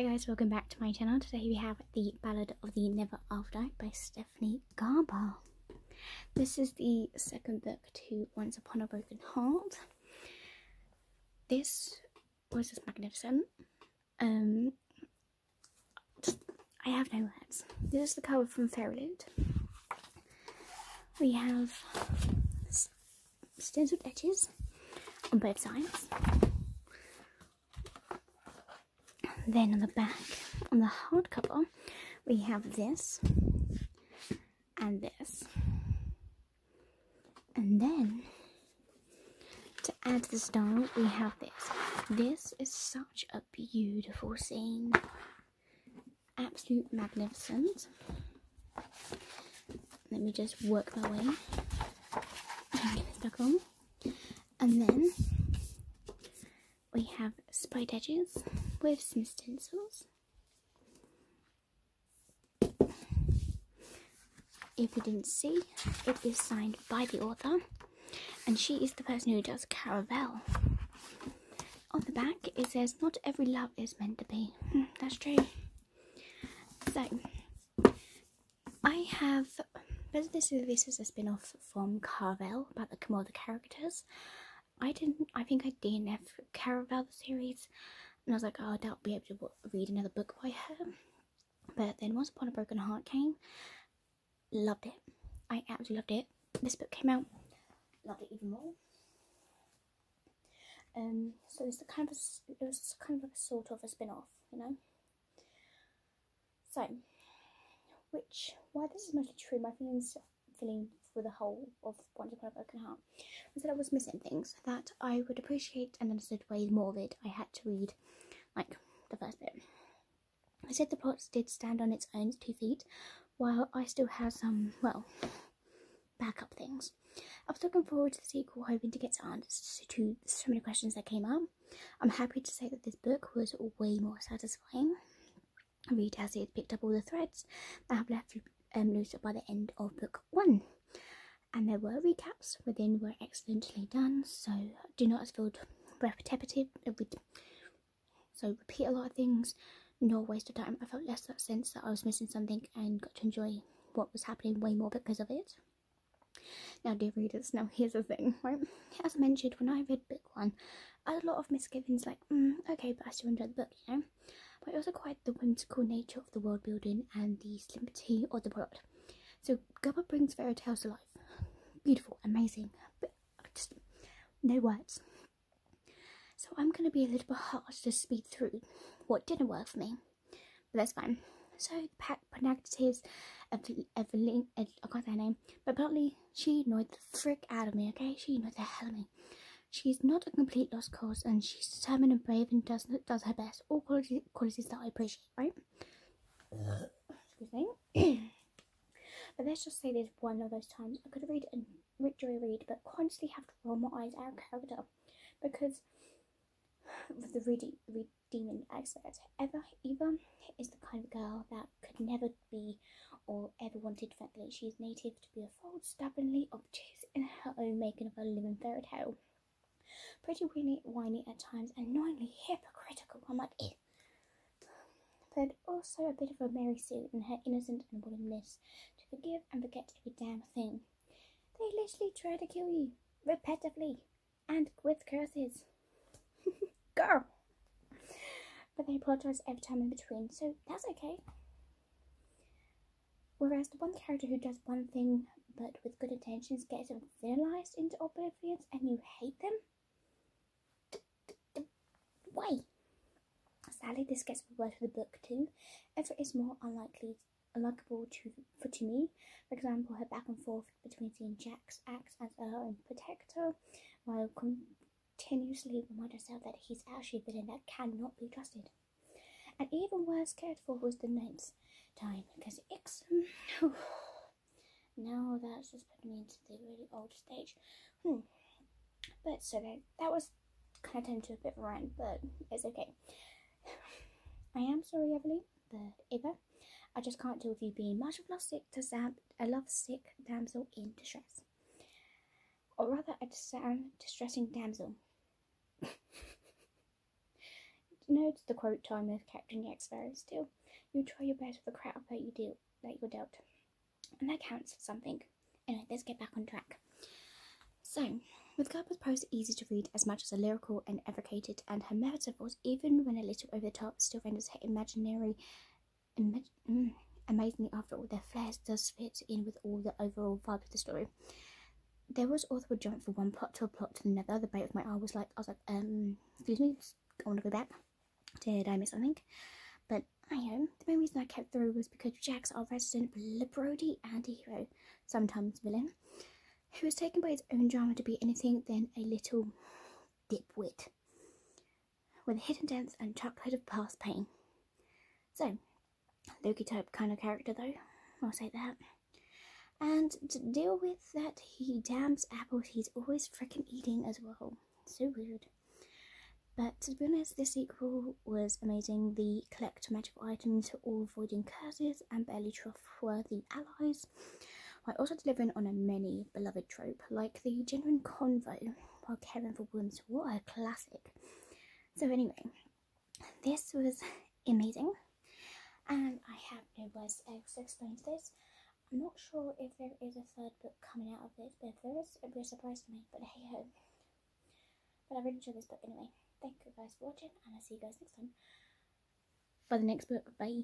guys, welcome back to my channel. Today we have the Ballad of the Never After by Stephanie Garber. This is the second book to Once Upon a Broken Heart. This was just magnificent. I have no words. This is the cover from Ballad. We have stenciled edges on both sides. Then on the back, on the hardcover, we have this and this. And then, to add to the style, we have this. This is such a beautiful scene. Absolute magnificent. Let me just work my way and get it stuck on. And then we have sprayed edges with some stencils. If you didn't see, it is signed by the author, and she is the person who does Caravelle. On the back it says, "Not every love is meant to be." That's true. So I have, but this is a spin-off from Caravelle about more of the characters. I think I DNF Caravelle the series, and I was like, oh, I doubt I'll be able to read another book by her. But then Once Upon a Broken Heart came. Loved it. I absolutely loved it. This book came out. Loved it even more. So it was kind of like a sort of a spin-off, you know. So, why this is mostly true, my feeling for the whole of Once Upon a Broken Heart was that I was missing things that I would appreciate and understood way more of it. I had to read, like, the first bit. I said the plot did stand on its own 2 feet, while I still have some, well, backup things. I was looking forward to the sequel, hoping to get answers to so many questions that came up. I'm happy to say that this book was way more satisfying. Read as it picked up all the threads that have left loose by the end of book 1. And there were recaps within were excellently done, so do not feel repetitive. So repeat a lot of things, no waste of time. I felt less that sense that I was missing something and got to enjoy what was happening way more because of it. Now, dear readers, now here's the thing, right? As I mentioned, when I read book 1, I had a lot of misgivings, like, okay, but I still enjoyed the book, you know? But also quite the whimsical nature of the world building and the simplicity of the plot. So Garber brings fairy tales to life. Beautiful, amazing, but just no words. So I'm going to be a little bit harsh to speed through what didn't work for me, but that's fine. So the protagonist Evelyn, I can't say her name, but bluntly, she annoyed the frick out of me, okay? She annoyed the hell out of me. She's not a complete lost cause, and she's determined and brave and does her best. All qualities that I appreciate, right? Excuse me. But let's just say there's one of those times I could read and read, but constantly have to roll my eyes out of character because of the redeeming aspect. Eva is the kind of girl that could never be or ever wanted frankly. She is native to be a fold, stubbornly obtuse in her own making of a living fairy tale. Pretty whiny at times, annoyingly hypocritical. I'm like, eh. But also a bit of a Mary Sue in her innocent and willingness to forgive and forget every damn thing. They literally try to kill you repetitively and with curses. Girl. But they apologise every time in between, so that's okay. Whereas the one character who does one thing but with good intentions gets villainized into oblivion and you hate them? Why? Sadly, this gets worse with the book too. Eva is more unlikable to me. For example, her back and forth between seeing Jax acts as her own protector, while continuously remind herself that he's actually a villain that cannot be trusted. And even worse cared for was the next time, because Ixom. Now that's just putting me into the really old stage. But so that was kind of turned into a bit of a rant, but it's okay. I am sorry, Evelyn, but Eva, I just can't deal with you being much of a lovesick damsel in distress. Or rather, a distressing damsel. No, it's the quote time of Captain Jack Sparrow still. You try your best with the crowd that you're dealt. And that counts for something. Anyway, let's get back on track. So, with Garber's prose easy to read as much as a lyrical and advocated, and her metaphors, even when a little over the top, still renders her amazingly after all. Their flares does fit in with all the overall vibe of the story. There was author would jump from one plot to another. The bait of my eye was like, excuse me, I want to go back. Did I miss something? But the main reason I kept through was because Jack's our resident Brody anti-hero, sometimes villain, who was taken by his own drama to be anything than a little dipwit, with a hidden depth and chocolate of past pain. So, Loki type kind of character though, I'll say that. And to deal with that, he damns apples he's always frickin' eating as well. So weird. But to be honest, this sequel was amazing. The collect magical items for all avoiding curses and barely trustworthy allies, while also delivering on a many beloved trope, like the genuine convo while caring for wounds. What a classic. So anyway, this was amazing. And I have no words to explain to this. I'm not sure if there is a third book coming out of this, but if there is, it'd be a surprise to me. But hey ho. But I really enjoyed this book anyway. Thank you guys for watching, and I'll see you guys next time for the next book. Bye.